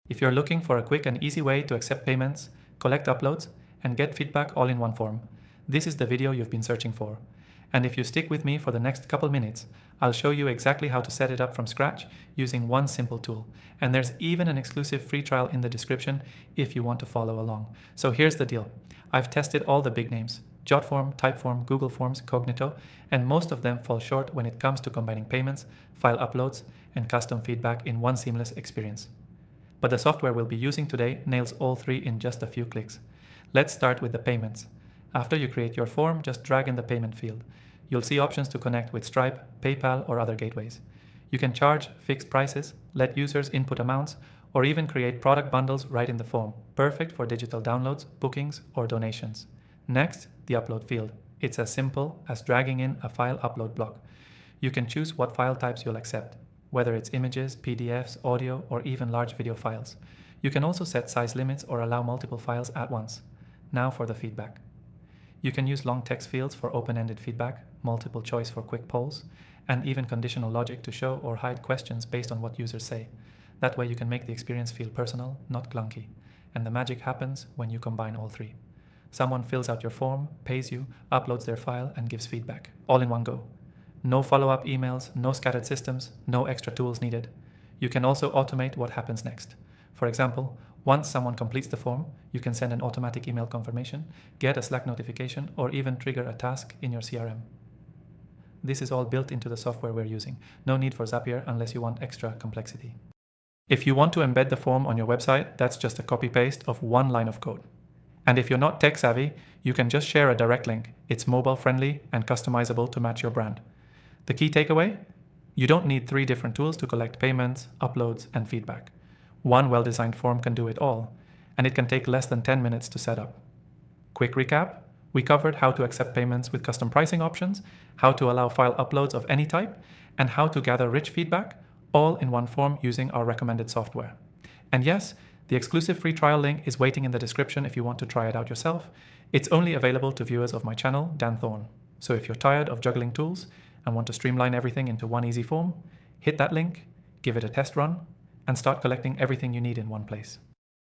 If you're looking for a quick and easy way to accept payments, collect uploads, and get feedback all in one form, this is the video you've been searching for. And if you stick with me for the next couple minutes, I'll show you exactly how to set it up from scratch using one simple tool. And there's even an exclusive free trial in the description if you want to follow along. So here's the deal. I've tested all the big names: JotForm, Typeform, Google Forms, Cognito, and most of them fall short when it comes to combining payments, file uploads, and custom feedback in one seamless experience. But the software we'll be using today nails all three in just a few clicks. Let's start with the payments. After you create your form, just drag in the payment field. You'll see options to connect with Stripe, PayPal, or other gateways. You can charge fixed prices, let users input amounts, or even create product bundles right in the form, perfect for digital downloads, bookings, or donations. Next, the upload field. It's as simple as dragging in a file upload block. You can choose what file types you'll accept, whether it's images, PDFs, audio, or even large video files. You can also set size limits or allow multiple files at once. Now for the feedback. You can use long text fields for open-ended feedback, multiple choice for quick polls, and even conditional logic to show or hide questions based on what users say. That way you can make the experience feel personal, not clunky. And the magic happens when you combine all three. Someone fills out your form, pays you, uploads their file, and gives feedback, all in one go. No follow-up emails, no scattered systems, no extra tools needed. You can also automate what happens next. For example, once someone completes the form, you can send an automatic email confirmation, get a Slack notification, or even trigger a task in your CRM. This is all built into the software we're using. No need for Zapier unless you want extra complexity. If you want to embed the form on your website, that's just a copy-paste of one line of code. And if you're not tech-savvy, you can just share a direct link. It's mobile-friendly and customizable to match your brand. The key takeaway? You don't need 3 different tools to collect payments, uploads, and feedback. One well-designed form can do it all, and it can take less than 10 minutes to set up. Quick recap, we covered how to accept payments with custom pricing options, how to allow file uploads of any type, and how to gather rich feedback, all in one form using our recommended software. And yes, the exclusive free trial link is waiting in the description if you want to try it out yourself. It's only available to viewers of my channel, Dan Thorne. So if you're tired of juggling tools and want to streamline everything into one easy form, hit that link, give it a test run, and start collecting everything you need in one place.